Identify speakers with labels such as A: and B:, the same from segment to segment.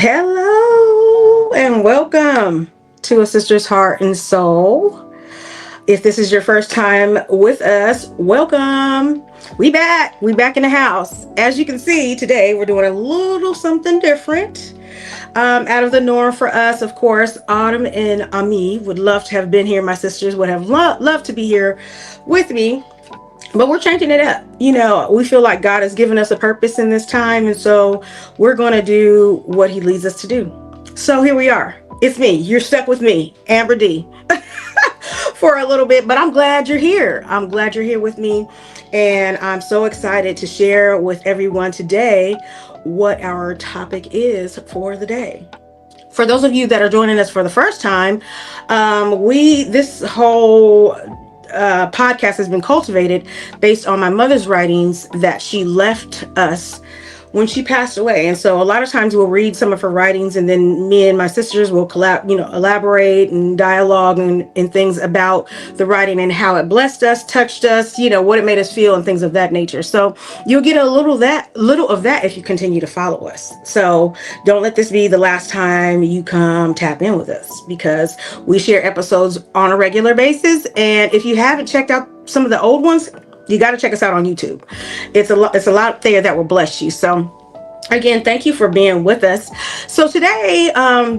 A: Hello and welcome to A Sister's Heart and Soul. If this is your first time with us, welcome. We back in the house. As you can see, today we're doing a little something different. Out of the norm for us, of course. Autumn and Ami would love to have been here. My sisters would have loved to be here with me. But we're changing it up. We feel like God has given us a purpose in this time. And so we're going to do what he leads us to do. So here we are. It's me. You're stuck with me, Amber D, for a little bit. But I'm glad you're here. I'm glad you're here with me. And I'm so excited to share with everyone today what our topic is for the day. For those of you that are joining us for the first time, this whole podcast has been cultivated based on my mother's writings that she left us when she passed away. And so a lot of times we'll read some of her writings, and then me and my sisters will elaborate and dialogue and things about the writing and how it blessed us, touched us, what it made us feel and things of that nature. So you'll get a little of that if you continue to follow us. So don't let this be the last time you come tap in with us, because we share episodes on a regular basis. And if you haven't checked out some of the old ones, you got to check us out on YouTube. It's a lot there that will bless you. So again, thank you for being with us. So today,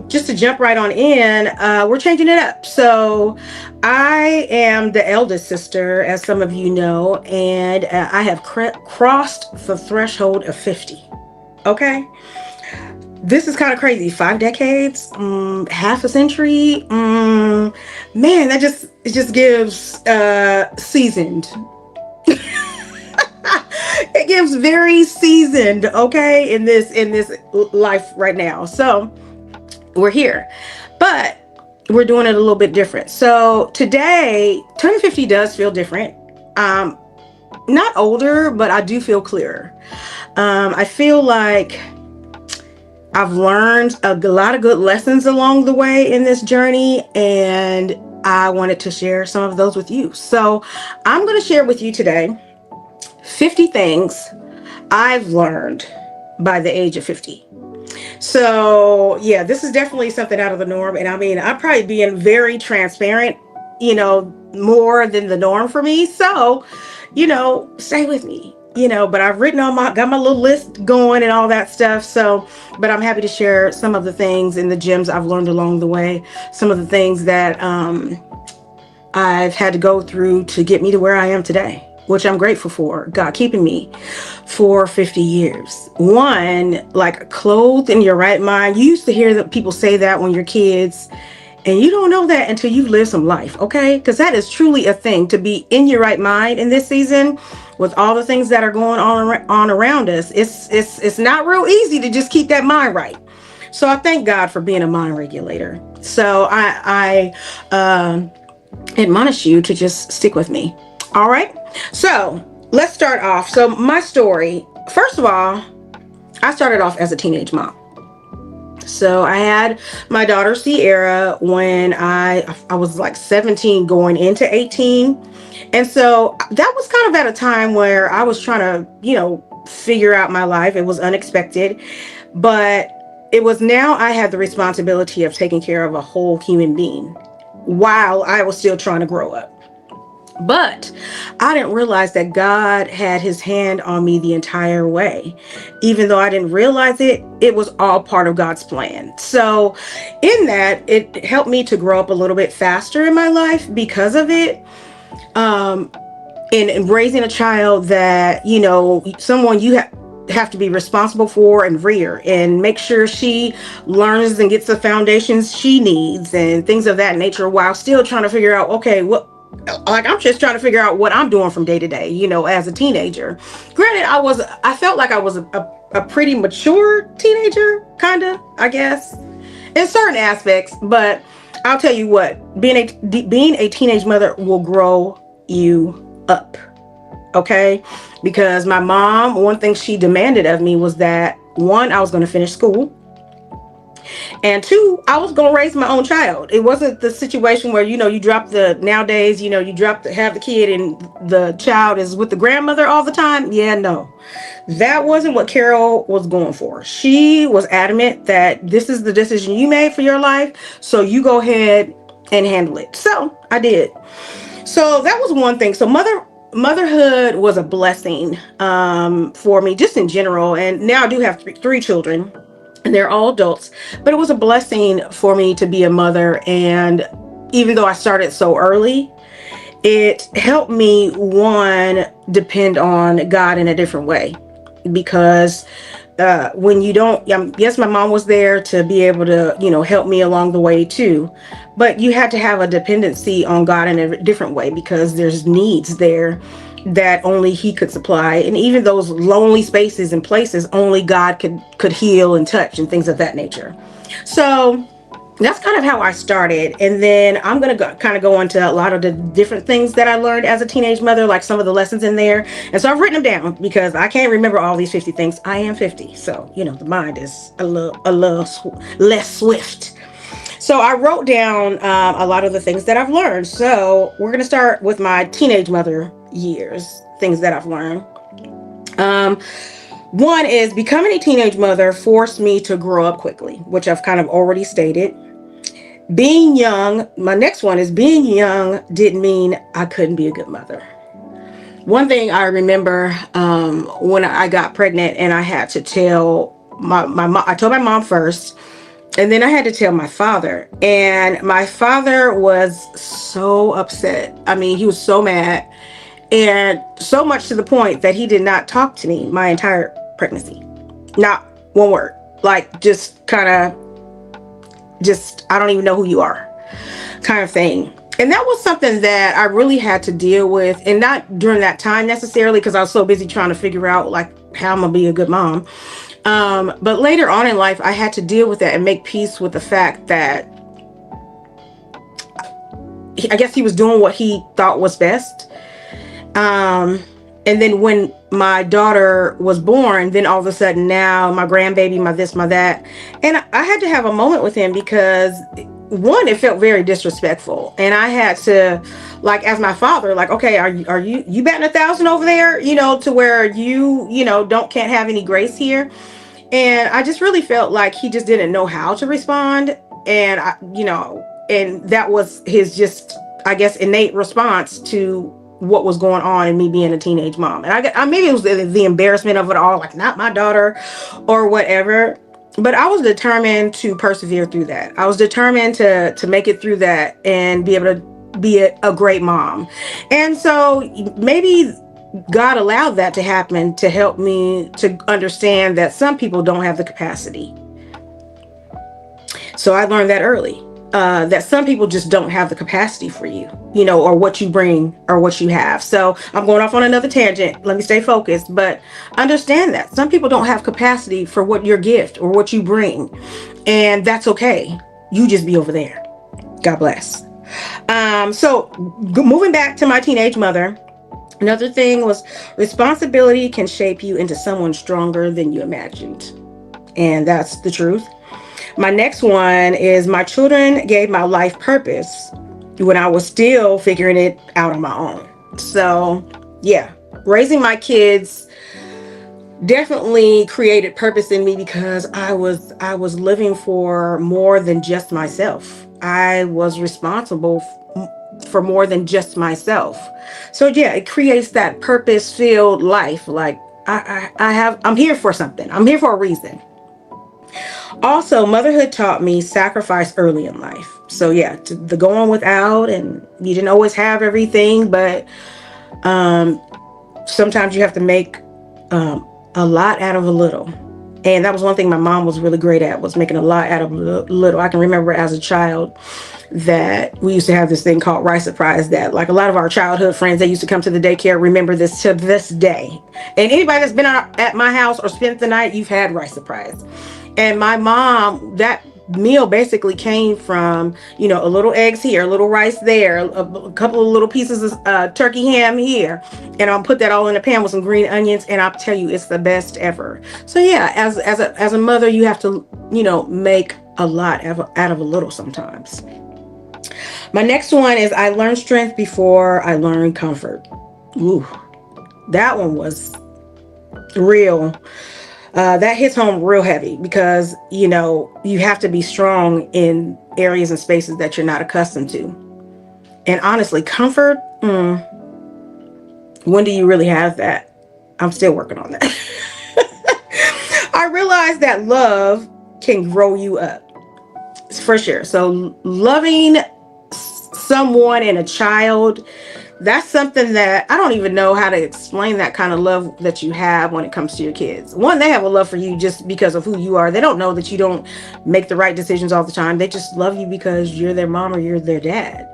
A: just to jump right on in, we're changing it up. So I am the eldest sister, as some of you know, and I have crossed the threshold of 50. Okay. This is kind of crazy. 5 decades, half a century. Man, it just gives seasoned. It gives very seasoned, okay, in this life right now. So we're here, but we're doing it a little bit different. So today, turning 50 does feel different. Not older, but I do feel clearer. I feel like I've learned a lot of good lessons along the way in this journey, and I wanted to share some of those with you. So I'm going to share with you today 50 things I've learned by the age of 50. So yeah, this is definitely something out of the norm. And I mean, I'm probably being very transparent, more than the norm for me. So, stay with me, but I've got my little list going and all that stuff. So, but I'm happy to share some of the things and the gems I've learned along the way. Some of the things that, I've had to go through to get me to where I am today, which I'm grateful for. God keeping me for 50 years. One, like clothed in your right mind. You used to hear that people say that when you're kids, and you don't know that until you've lived some life, okay? Because that is truly a thing, to be in your right mind in this season with all the things that are going on around us. It's not real easy to just keep that mind right. So I thank God for being a mind regulator. So I admonish you to just stick with me. All right. So let's start off. So my story, first of all, I started off as a teenage mom. So I had my daughter Sierra when I was like 17 going into 18. And so that was kind of at a time where I was trying to, figure out my life. It was unexpected, but it was now I had the responsibility of taking care of a whole human being while I was still trying to grow up. But I didn't realize that God had his hand on me the entire way. Even though I didn't realize it, it was all part of God's plan. So in that, it helped me to grow up a little bit faster in my life because of it. In raising a child that, someone you have to be responsible for and rear and make sure she learns and gets the foundations she needs and things of that nature, while still trying to figure out, okay, I'm just trying to figure out what I'm doing from day to day, as a teenager. Granted, I felt like I was a pretty mature teenager, kind of, I guess, in certain aspects. But I'll tell you what, being a teenage mother will grow you up. Okay? Because my mom, one thing she demanded of me was that, one, I was going to finish school. And two, I was gonna raise my own child. It wasn't the situation where, you drop the nowadays, you drop the have the kid and the child is with the grandmother all the time. Yeah, no. That wasn't what Carol was going for. She was adamant that this is the decision you made for your life, so you go ahead and handle it. So I did. So that was one thing. So motherhood was a blessing for me, just in general. And now I do have three children, and they're all adults. But it was a blessing for me to be a mother. And even though I started so early, it helped me, one, depend on God in a different way. Because when you don't, yes, my mom was there to be able to, help me along the way too. But you had to have a dependency on God in a different way, because there's needs there that only He could supply. And even those lonely spaces and places, only God could heal and touch and things of that nature. So that's kind of how I started. And then I'm going to kind of go into a lot of the different things that I learned as a teenage mother, like some of the lessons in there. And so I've written them down because I can't remember all these 50 things. I am 50. So, the mind is a little less swift. So I wrote down a lot of the things that I've learned. So we're going to start with my teenage mother years, things that I've learned. One is becoming a teenage mother forced me to grow up quickly, which I've kind of already stated. Being young, my next one is being young didn't mean I couldn't be a good mother. One thing I remember when I got pregnant and I had to tell my mom, I told my mom first, and then I had to tell my father. And my father was so upset. I mean, he was so mad, and so much to the point that he did not talk to me my entire pregnancy. Not one word. Like, just kind of, I don't even know who you are kind of thing. And that was something that I really had to deal with, and not during that time necessarily, because I was so busy trying to figure out like how I'm gonna be a good mom. But later on in life, I had to deal with that and make peace with the fact that I guess he was doing what he thought was best. And then when my daughter was born, then all of a sudden now my grandbaby, my this, my that. And I had to have a moment with him because, one, it felt very disrespectful. And I had to, like, as my father, like, okay, are you batting 1,000 over there, to where can't have any grace here. And I just really felt like he just didn't know how to respond. And and that was his just, I guess, innate response to what was going on in me being a teenage mom. And I maybe it was the embarrassment of it all, like, not my daughter or whatever. But I was determined to persevere through that. I was determined to make it through that and be able to be a great mom. And so maybe God allowed that to happen to help me to understand that some people don't have the capacity. So I learned that early. That some people just don't have the capacity for you, or what you bring or what you have. So I'm going off on another tangent. Let me stay focused, but understand that some people don't have capacity for what your gift or what you bring. And that's okay. You just be over there. God bless. So moving back to my teenage mother, another thing was responsibility can shape you into someone stronger than you imagined. And that's the truth. My next one is my children gave my life purpose when I was still figuring it out on my own. So, yeah, raising my kids definitely created purpose in me because I was living for more than just myself. I was responsible for more than just myself. So, yeah, it creates that purpose-filled life. Like I'm here for something. I'm here for a reason. Also, motherhood taught me sacrifice early in life. So yeah, the going without, and you didn't always have everything, but sometimes you have to make a lot out of a little. And that was one thing my mom was really great at, was making a lot out of little. I can remember as a child that we used to have this thing called Rice Surprise, that like a lot of our childhood friends that used to come to the daycare remember this to this day. And anybody that's been at my house or spent the night, you've had Rice Surprise. And my mom, that meal basically came from, a little eggs here, a little rice there, a couple of little pieces of turkey ham here. And I'll put that all in a pan with some green onions. And I'll tell you, it's the best ever. So yeah, as a mother, you have to, make a lot out of a little sometimes. My next one is I learned strength before I learned comfort. Ooh, that one was real. That hits home real heavy because, you have to be strong in areas and spaces that you're not accustomed to. And honestly, comfort, when do you really have that? I'm still working on that. I realized that love can grow you up for sure. So loving someone and a child, that's something that I don't even know how to explain, that kind of love that you have when it comes to your kids. One, they have a love for you just because of who you are. They don't know that you don't make the right decisions all the time. They just love you because you're their mom or you're their dad.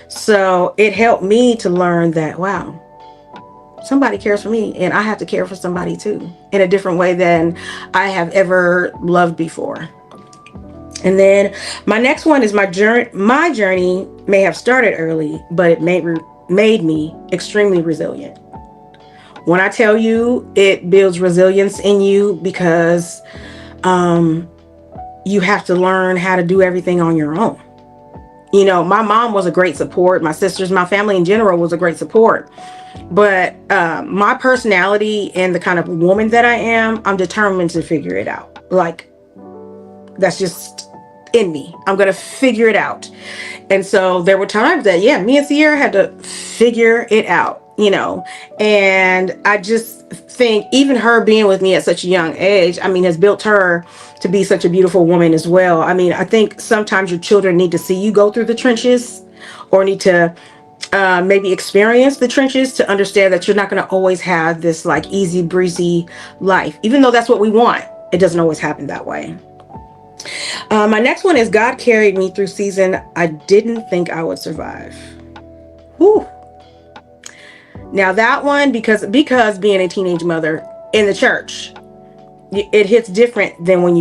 A: So it helped me to learn that, wow, somebody cares for me and I have to care for somebody too in a different way than I have ever loved before. And then my next one is my journey. My journey may have started early, but it made me extremely resilient. When I tell you, it builds resilience in you because you have to learn how to do everything on your own. My mom was a great support. My sisters, my family in general was a great support. But my personality and the kind of woman that I am, I'm determined to figure it out. Like, that's just in me. I'm going to figure it out. And so there were times that, yeah, me and Sierra had to figure it out. And I just think even her being with me at such a young age, has built her to be such a beautiful woman as well. I think sometimes your children need to see you go through the trenches or need to maybe experience the trenches to understand that you're not going to always have this like easy breezy life, even though that's what we want. It doesn't always happen that way. My next one is God carried me through season I didn't think I would survive. Whew. Now that one, because being a teenage mother in the church, it hits different than when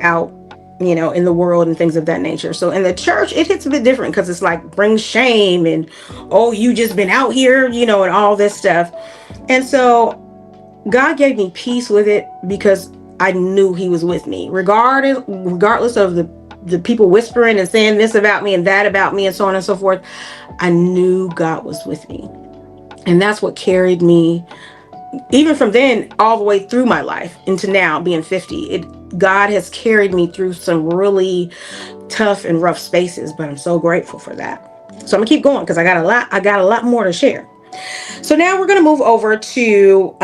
A: out, in the world and things of that nature. So in the church, it hits a bit different because it's like brings shame and, oh, you just been out here, and all this stuff. And so God gave me peace with it because I knew he was with me, regardless of the people whispering and saying this about me and that about me and so on and so forth. I knew God was with me. And that's what carried me, even from then all the way through my life into now being 50. God has carried me through some really tough and rough spaces, but I'm so grateful for that. So I'm gonna keep going because I got a lot more to share. So now we're gonna move over to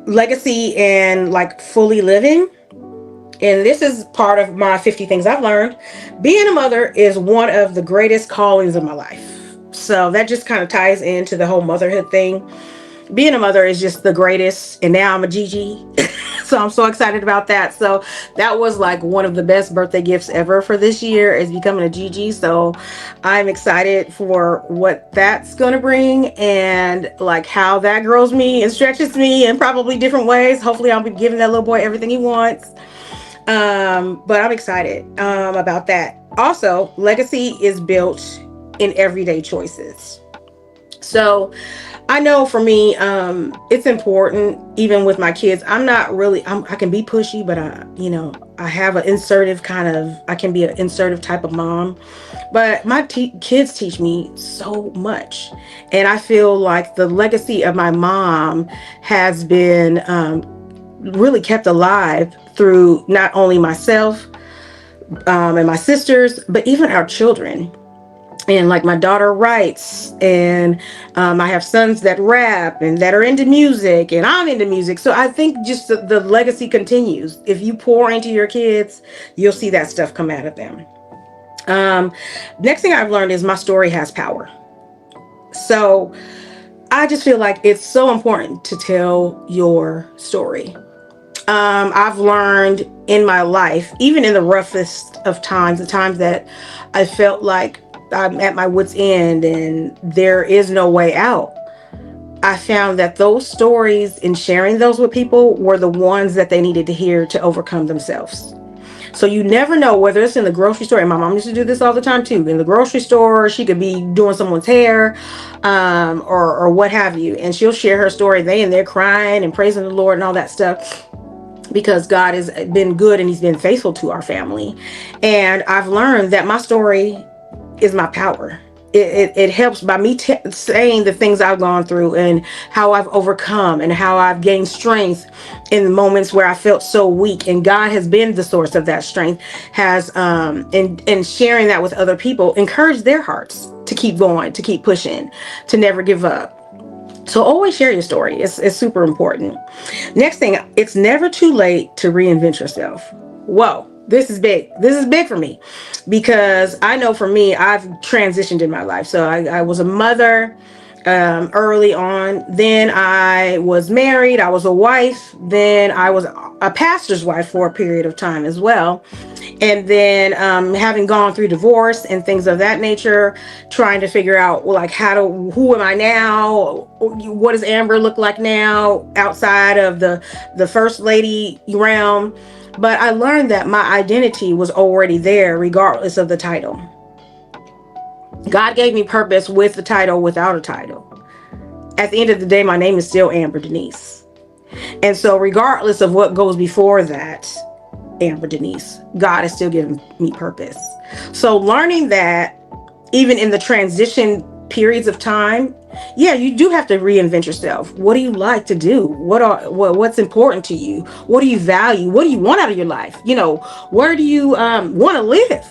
A: legacy and like fully living. And this is part of my 50 things I've learned. Being a mother is one of the greatest callings of my life. So that just kind of ties into the whole motherhood thing. Being a mother is just the greatest. And now I'm a Gigi. So I'm so excited about that. So that was like one of the best birthday gifts ever for this year, is becoming a Gigi. So I'm excited for what that's going to bring and like how that grows me and stretches me in probably different ways. Hopefully I'll be giving that little boy everything he wants. But I'm excited about that. Also, legacy is built in everyday choices. So I know for me, it's important, even with my kids. I can be pushy, but I have I can be an insertive type of mom, but my kids teach me so much. And I feel like the legacy of my mom has been, really kept alive through not only myself, and my sisters, but even our children. And like my daughter writes, and I have sons that rap and that are into music, and I'm into music. So I think just the legacy continues. If you pour into your kids, you'll see that stuff come out of them. Next thing I've learned is my story has power. So I just feel like it's so important to tell your story. I've learned in my life, even in the roughest of times, the times that I felt like I'm at my wit's end and there is no way out, I found that those stories and sharing those with people were the ones that they needed to hear to overcome themselves. So you never know, whether it's in the grocery store, and my mom used to do this all the time too. In the grocery store, she could be doing someone's hair, or what have you, and she'll share her story. They're crying and praising the Lord and all that stuff. because God has been good and he's been faithful to our family. And I've learned that my story is my power. It helps by me saying the things I've gone through and how I've overcome and how I've gained strength in the moments where I felt so weak. And God has been the source of that strength, has and sharing that with other people encourage their hearts to keep going, to keep pushing, to never give up. So always share your story. It's super important. Next thing, it's never too late to reinvent yourself. Whoa, this is big. This is big for me because I know for me, I've transitioned in my life. So I was a mother early on. Then I was married. I was a wife. Then I was a pastor's wife for a period of time as well. And then having gone through divorce and things of that nature, trying to figure out, well, like, who am I now? What does Amber look like now outside of the first lady realm? But I learned that my identity was already there regardless of the title. God gave me purpose with the title, without a title. At the end of the day, my name is still Amber Denise. And so regardless of what goes before that, Amber Denise, God is still giving me purpose. So learning that even in the transition periods of time, yeah, you do have to reinvent yourself. What do you like to do? What's important to you? What do you value? What do you want out of your life? Where do you want to live?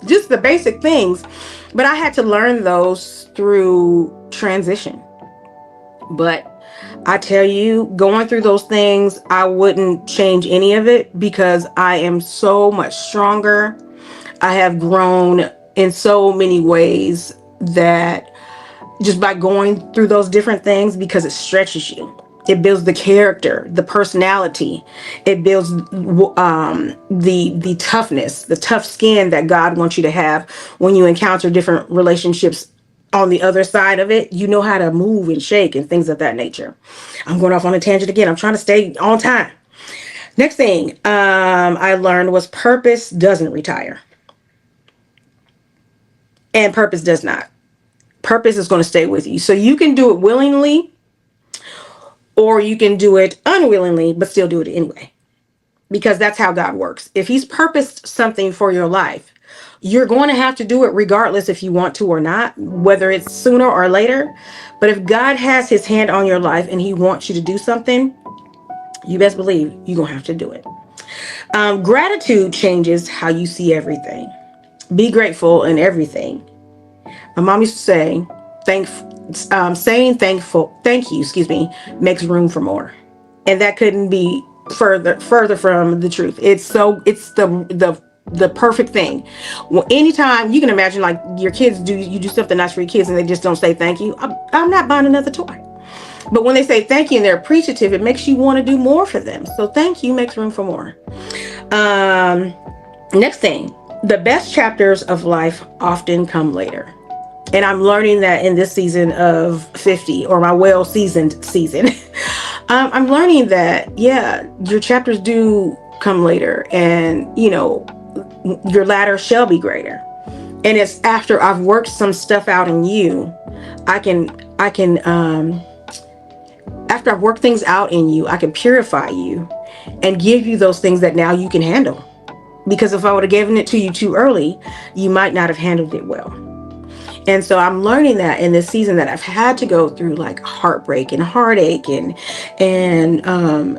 A: Just the basic things. But I had to learn those through transition. But I tell you, going through those things, I wouldn't change any of it because I am so much stronger. I have grown in so many ways that just by going through those different things, because it stretches you. It builds the character, the personality. It builds the toughness, the tough skin that God wants you to have when you encounter different relationships. On the other side of it, you know how to move and shake and things of that nature. I'm going off on a tangent again. I'm trying to stay on time. Next thing I learned was purpose doesn't retire. And purpose does not. Purpose is going to stay with you. So you can do it willingly or you can do it unwillingly, but still do it anyway. Because that's how God works. If he's purposed something for your life, you're going to have to do it regardless if you want to or not, whether it's sooner or later. But if God has his hand on your life and he wants you to do something, you best believe you're going to have to do it. Gratitude changes how you see everything. Be grateful in everything. My mom used to say, saying thank you, makes room for more. And that couldn't be further from the truth. It's the perfect thing. Well, anytime you can imagine, like, your kids you do something nice for your kids and they just don't say thank you. I'm not buying another toy. But when they say thank you and they're appreciative, it makes you want to do more for them. So thank you makes room for more. Next thing, the best chapters of life often come later. And I'm learning that in this season of 50, or my well-seasoned season. I'm learning that, yeah, your chapters do come later, and, your latter shall be greater. And it's after I've worked some stuff out in you, after I've worked things out in you, I can purify you and give you those things that now you can handle. Because if I would have given it to you too early, you might not have handled it well. And so I'm learning that in this season that I've had to go through, like, heartbreak and heartache and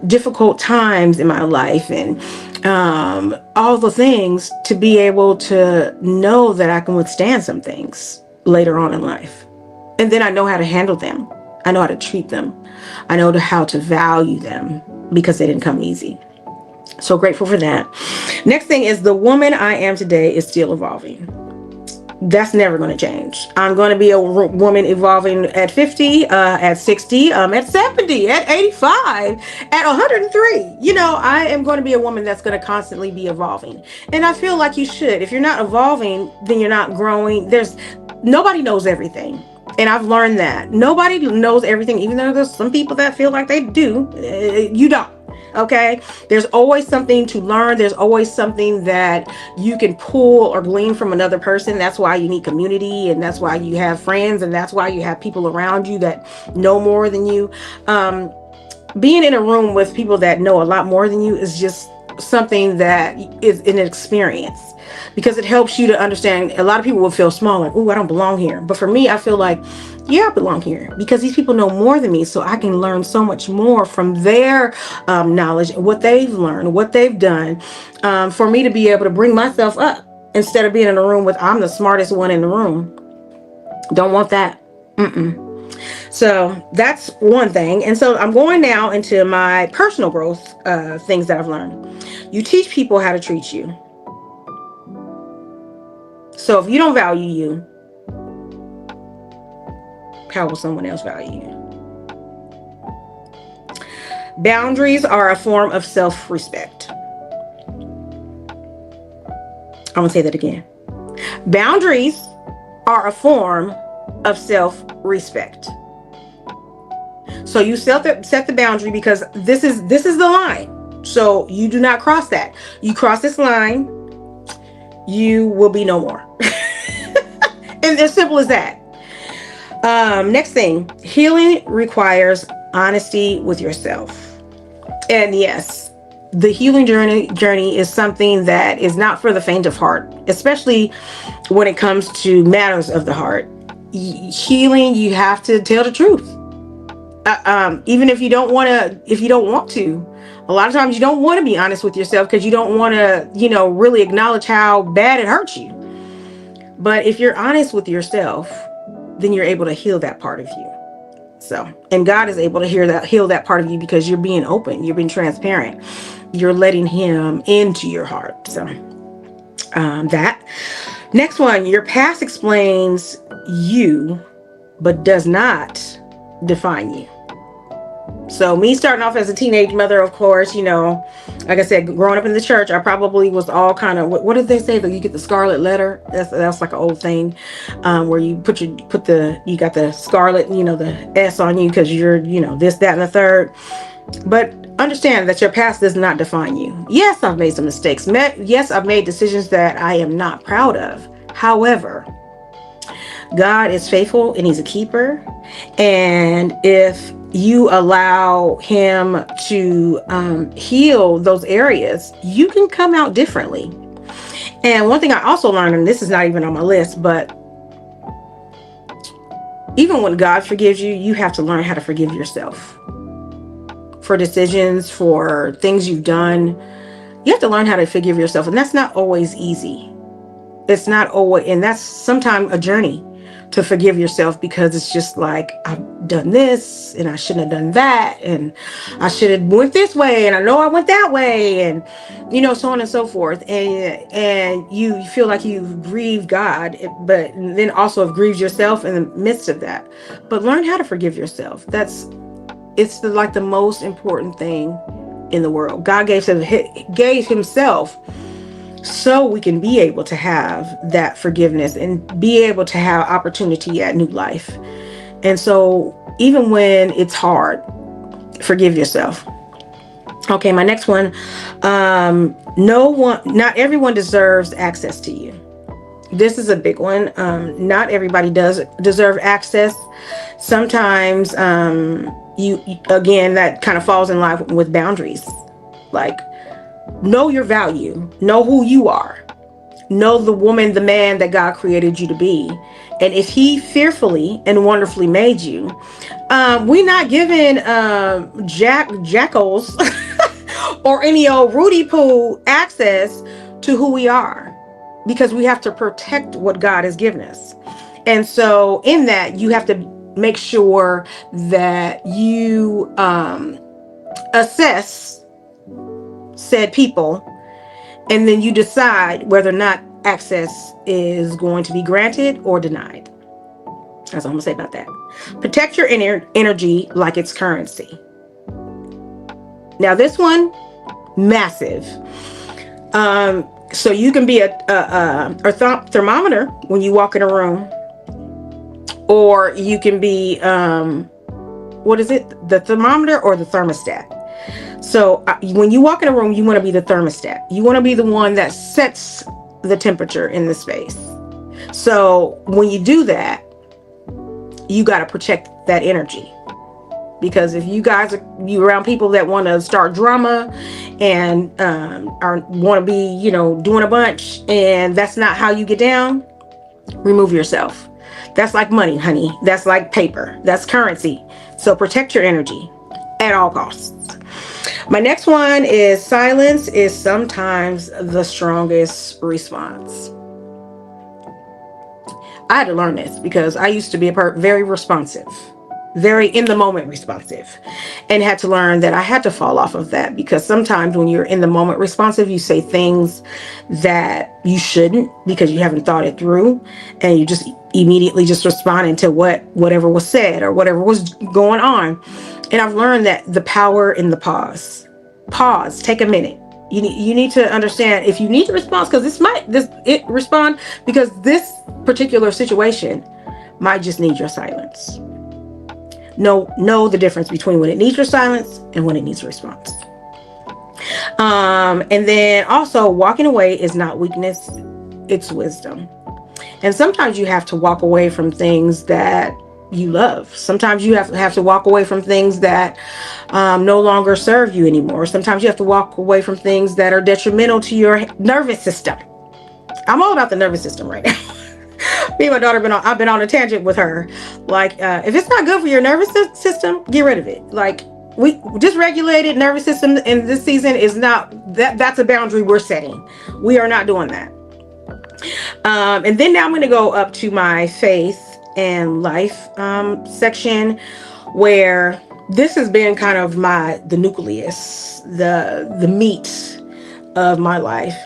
A: difficult times in my life and all the things to be able to know that I can withstand some things later on in life. And then I know how to handle them. I know how to treat them. I know how to value them because they didn't come easy. So grateful for that. Next thing is the woman I am today is still evolving. That's never going to change. I'm going to be a woman evolving at 50, at 60, at 70, at 85, at 103. I am going to be a woman that's going to constantly be evolving. And I feel like you should. If you're not evolving, then you're not growing. Nobody knows everything. And I've learned that. Nobody knows everything, even though there's some people that feel like they do. You don't. Okay, there's always something to learn. There's always something that you can pull or glean from another person. That's why you need community, and that's why you have friends, and that's why you have people around you that know more than you. being in a room with people that know a lot more than you is just something that is an experience, because it helps you to understand. A lot of people will feel small, like, "Ooh, I don't belong here." But for me, I feel like, yeah, I belong here because these people know more than me, so I can learn so much more from their knowledge, what they've learned, what they've done, for me to be able to bring myself up instead of being in a room with, I'm the smartest one in the room. Don't want that. Mm-mm. So that's one thing. And so I'm going now into my personal growth things that I've learned. You teach people how to treat you. So if you don't value you, how will someone else value you? Boundaries are a form of self-respect. I'm going to say that again. Boundaries are a form of self-respect. So you set the boundary because this is the line. So you do not cross that. You cross this line, you will be no more. And as simple as that. Next thing, healing requires honesty with yourself. And yes, the healing journey is something that is not for the faint of heart, especially when it comes to matters of the heart. Healing, you have to tell the truth. Even if you don't want to. A lot of times you don't want to be honest with yourself because you don't want to, really acknowledge how bad it hurts you. But if you're honest with yourself, then you're able to heal that part of you. So, and God is able to heal that part of you because you're being open, you're being transparent, you're letting Him into your heart. So, that. Next one, your past explains you, but does not define you. So me starting off as a teenage mother, of course, like I said, growing up in the church, I probably was all kind of, what did they say, that you get the scarlet letter? That's like an old thing, where you you got the scarlet, the S on you because you're, this, that, and the third. But understand that your past does not define you. Yes, I've made some mistakes. Yes, I've made decisions that I am not proud of. However, God is faithful and He's a keeper. And if you allow Him to heal those areas, you can come out differently. And one thing I also learned, and this is not even on my list, but even when God forgives you, you have to learn how to forgive yourself for decisions, for things you've done. You have to learn how to forgive yourself, and that's not always easy. It's not always, and that's sometimes a journey to forgive yourself, because it's just like, I've done this and I shouldn't have done that, and I should have went this way and I know I went that way, and so on and so forth, and you feel like you've grieved God, but then also have grieved yourself in the midst of that. But learn how to forgive yourself. It's the most important thing in the world. God gave Himself so we can be able to have that forgiveness and be able to have opportunity at new life. And so even when it's hard, forgive yourself. Okay, my next one. Not everyone deserves access to you. This is a big one. Not everybody does deserve access. Sometimes you again, that kind of falls in line with boundaries. Like, know your value, know who you are, know the woman, the man that God created you to be. And if He fearfully and wonderfully made you, we're not giving jackals or any old Rudy Poo access to who we are, because we have to protect what God has given us. And so in that, you have to make sure that you assess said people, and then you decide whether or not access is going to be granted or denied. That's all I'm gonna say about that. Protect your energy like it's currency. Now this one, massive. So you can be a thermometer when you walk in a room, or you can be what is it? The thermometer or the thermostat. So when you walk in a room, you want to be the thermostat. You want to be the one that sets the temperature in the space. So when you do that, you got to protect that energy, because if you around people that want to start drama and are want to be, doing a bunch, and that's not how you get down, remove yourself. That's like money, honey. That's like paper. That's currency. So protect your energy at all costs. My next one is silence is sometimes the strongest response. I had to learn this because I used to be very responsive, very in the moment responsive, and had to learn that I had to fall off of that, because sometimes when you're in the moment responsive, you say things that you shouldn't because you haven't thought it through, and you just immediately just responding to whatever was said or whatever was going on. And I've learned that the power in the pause, take a minute. You need to understand if you need to respond, because it respond because this particular situation might just need your silence. Know the difference between when it needs your silence and when it needs a response. And then also, walking away is not weakness, it's wisdom. And sometimes you have to walk away from things that you love. Sometimes you have to walk away from things that no longer serve you anymore. Sometimes you have to walk away from things that are detrimental to your nervous system. I'm all about the nervous system right now. Me and my daughter I've been on a tangent with her. Like, if it's not good for your nervous system, get rid of it. Like, we dysregulated nervous system in this season is not that's a boundary we're setting. We are not doing that. And then now I'm going to go up to my faith and life section, where this has been kind of the nucleus, the meat of my life.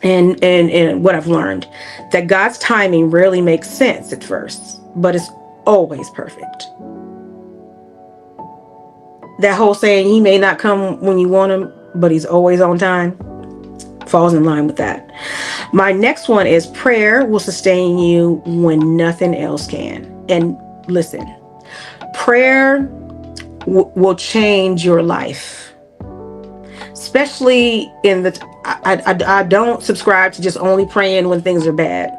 A: And what I've learned, that God's timing rarely makes sense at first, but it's always perfect. That whole saying, he may not come when you want him, but he's always on time, falls in line with that. My next one is prayer will sustain you when nothing else can. And listen, prayer will change your life, especially in I don't subscribe to just only praying when things are bad.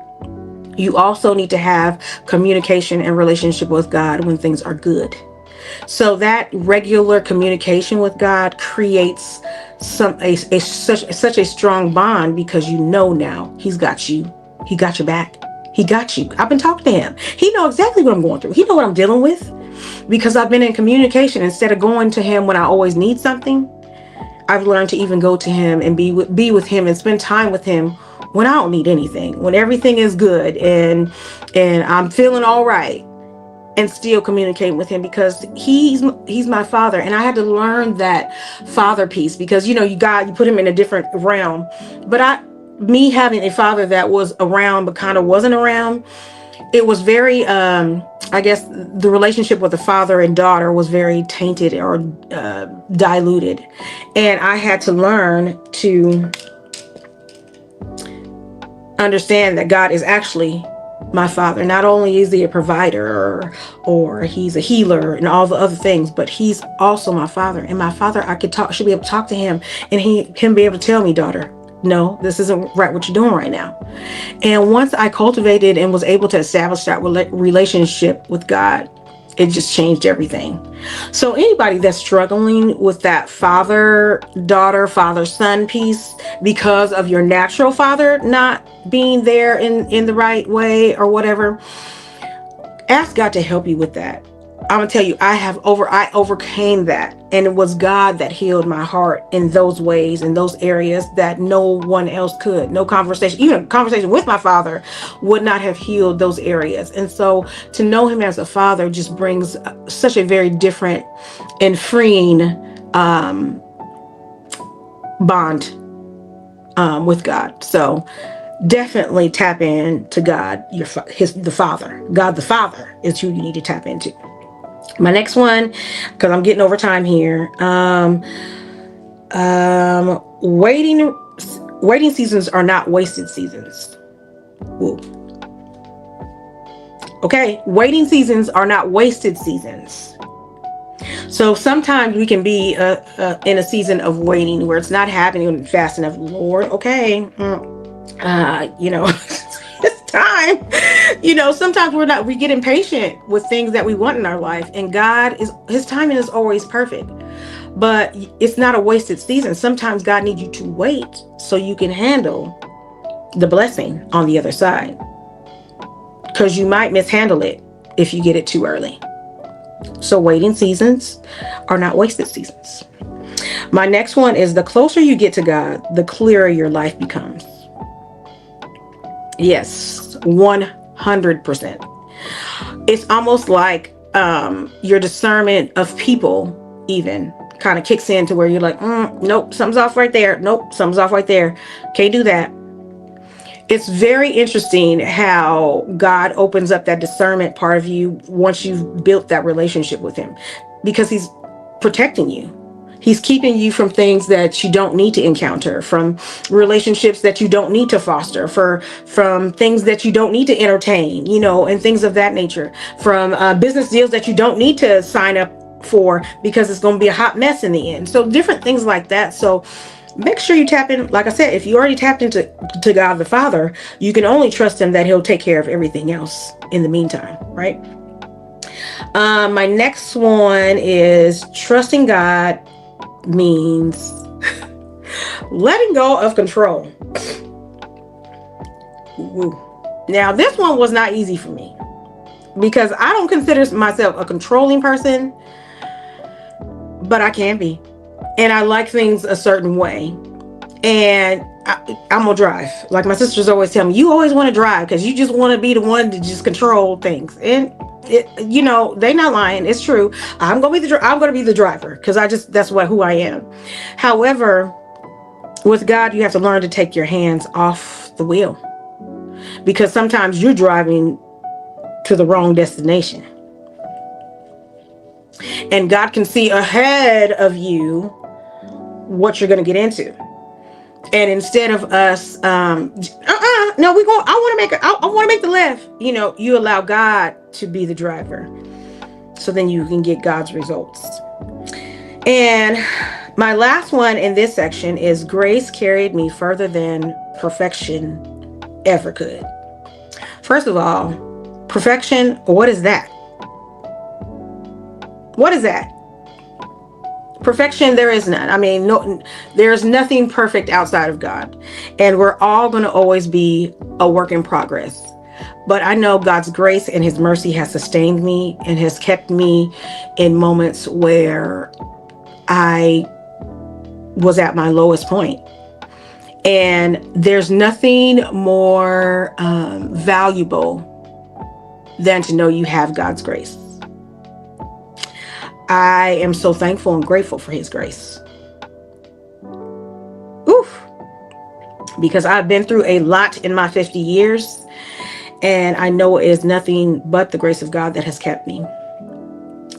A: You also need to have communication and relationship with God when things are good. So that regular communication with God creates such a strong bond, because now he's got you. He got your back. He got you. I've been talking to him. He knows exactly what I'm going through. He knows what I'm dealing with, because I've been in communication. Instead of going to him when I always need something, I've learned to even go to him and be with him and spend time with him when I don't need anything, when everything is good and I'm feeling all right, and still communicating with him, because he's my father. And I had to learn that father piece, because you put him in a different realm. But me having a father that was around but kind of wasn't around, it was very I guess the relationship with the father and daughter was very tainted or diluted. And I had to learn to understand that God is actually my father. Not only is he a provider or he's a healer and all the other things, but he's also my father. And my father, should be able to talk to him, and him be able to tell me, daughter, no, this isn't right what you're doing right now. And once I cultivated and was able to establish that relationship with God, it just changed everything. So anybody that's struggling with that father-daughter, father-son piece because of your natural father not being there in the right way or whatever, ask God to help you with that. I'm gonna tell you, I overcame that, and it was God that healed my heart in those ways, in those areas that no one else could. No conversation, even conversation with my father, would not have healed those areas. And so to know him as a father just brings such a very different and freeing bond with God. So definitely tap in to God, the Father. God the Father is who you need to tap into. My next one, because I'm getting over time here. Waiting seasons are not wasted seasons. Ooh. Okay, waiting seasons are not wasted seasons. So sometimes we can be in a season of waiting where it's not happening fast enough. Lord, okay, time. Sometimes we get impatient with things that we want in our life, and his timing is always perfect. But it's not a wasted season. Sometimes God needs you to wait so you can handle the blessing on the other side, because you might mishandle it if you get it too early. So waiting seasons are not wasted seasons. My next one is, the closer you get to God, the clearer your life becomes. Yes, 100%. It's almost like your discernment of people even kind of kicks in to where you're like, nope, something's off right there. Nope, something's off right there. Can't do that. It's very interesting how God opens up that discernment part of you once you've built that relationship with him, because he's protecting you. He's keeping you from things that you don't need to encounter, from relationships that you don't need to foster, from things that you don't need to entertain, and things of that nature, from business deals that you don't need to sign up for because it's going to be a hot mess in the end. So different things like that. So make sure you tap in. Like I said, if you already tapped into God the Father, you can only trust him that he'll take care of everything else in the meantime, right? My next one is, trusting God means letting go of control. Ooh. Now, this one was not easy for me, because I don't consider myself a controlling person, but I can be. And I like things a certain way. And I'm gonna drive. Like my sisters always tell me, you always want to drive because you just want to be the one to just control things. And they not lying. It's true. I'm gonna be the driver, because that's who I am. However, with God, you have to learn to take your hands off the wheel, because sometimes you're driving to the wrong destination, and God can see ahead of you what you're going to get into. And instead of us, no, I want to make the left. You allow God to be the driver, so then you can get God's results. And my last one in this section is, grace carried me further than perfection ever could. First of all, perfection, what is that? What is that? Perfection, there is none. I mean, no, there's nothing perfect outside of God. And we're all going to always be a work in progress. But I know God's grace and his mercy has sustained me and has kept me in moments where I was at my lowest point. And there's nothing more valuable than to know you have God's grace. I am so thankful and grateful for his grace. Oof. Because I've been through a lot in my 50 years, and I know it is nothing but the grace of God that has kept me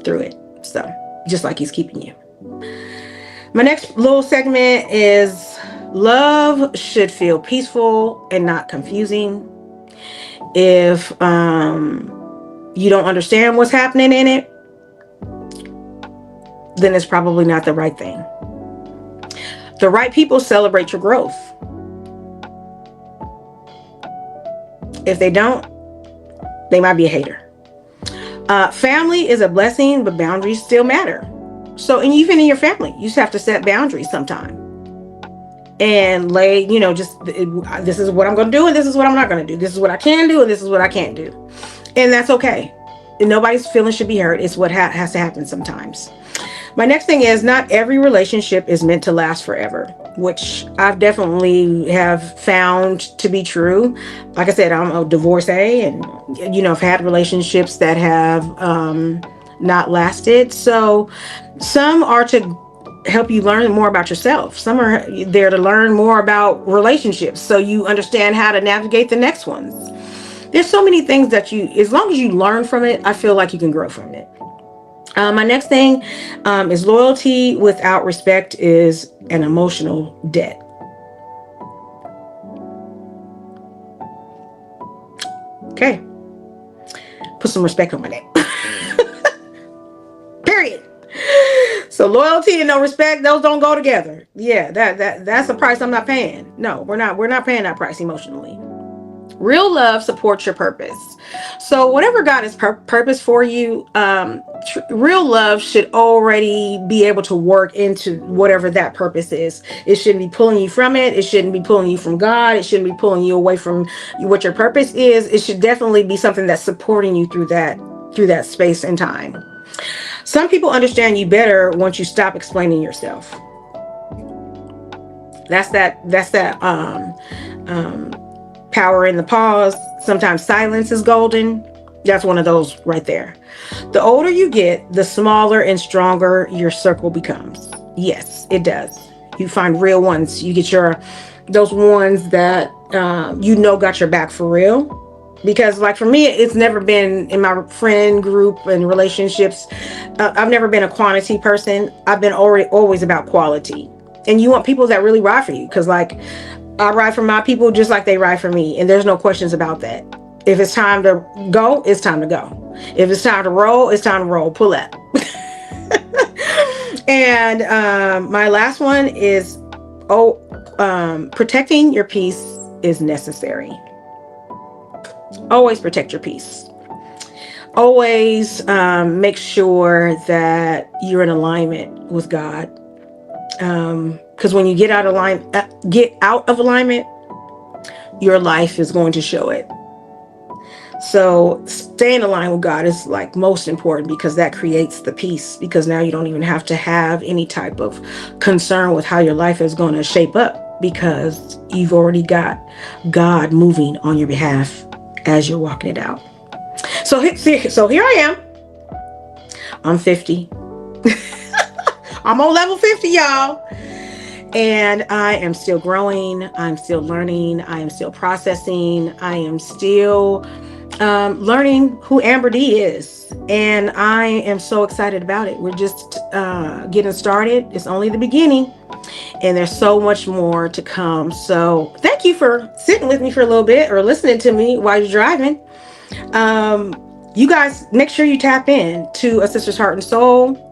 A: through it. So, just like he's keeping you. My next little segment is, love should feel peaceful and not confusing. If you don't understand what's happening in it, then it's probably not the right thing. The right people celebrate your growth. If they don't, they might be a hater. Family is a blessing, but boundaries still matter. So, and even in your family, you just have to set boundaries sometime. And this is what I'm going to do, and this is what I'm not going to do. This is what I can do, and this is what I can't do. And that's okay. And nobody's feelings should be hurt. It's what has to happen sometimes. My next thing is, not every relationship is meant to last forever, which I've definitely have found to be true. Like I said, I'm a divorcee, and I've had relationships that have not lasted. So some are to help you learn more about yourself. Some are there to learn more about relationships, so you understand how to navigate the next ones. There's so many things that as long as you learn from it, I feel like you can grow from it. My next thing is, loyalty without respect is an emotional debt. Okay. Put some respect on my name. Period. So loyalty and no respect, those don't go together. Yeah, that's a price I'm not paying. No, we're not paying that price emotionally. Real love supports your purpose. So whatever God has purpose for you, real love should already be able to work into whatever that purpose is. It shouldn't be pulling you from it. It shouldn't be pulling you from God. It shouldn't be pulling you away from what your purpose is. It should definitely be something that's supporting you through that space and time. Some people understand you better once you stop explaining yourself. That's that power in the pause. Sometimes silence is golden. That's one of those right there. The older you get, the smaller and stronger your circle becomes. Yes, it does. You find real ones. You get those ones that got your back for real. Because like for me, it's never been in my friend group and relationships. I've never been a quantity person. I've been always about quality. And you want people that really ride for you, because like I ride for my people just like they ride for me, and there's no questions about that. If it's time to go, it's time to go. If it's time to roll, it's time to roll. Pull up. And my last one is protecting your peace is necessary. Always protect your peace. Always make sure that you're in alignment with God. Because when you get out of alignment, your life is going to show it. So staying aligned with God is like most important, because that creates the peace, because now you don't even have to have any type of concern with how your life is going to shape up, because you've already got God moving on your behalf as you're walking it out. So here I am. I'm 50. I'm on level 50, y'all. And I am still growing. I'm still learning. I am still processing. I am still learning who Amber D is. And I am so excited about it. We're just getting started. It's only the beginning. And there's so much more to come. So thank you for sitting with me for a little bit, or listening to me while you're driving. You guys, make sure you tap in to A Sister's Heart and Soul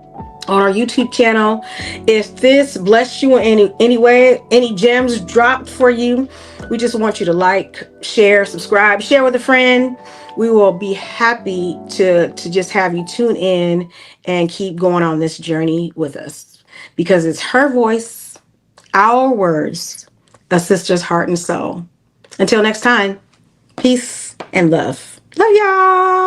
A: on our YouTube channel. If this blessed you in any way, any gems dropped for you, we just want you to like, share, subscribe, share with a friend. We will be happy to just have you tune in and keep going on this journey with us, because it's her voice, our words, A Sister's Heart and Soul. Until next time, peace and love. Love y'all.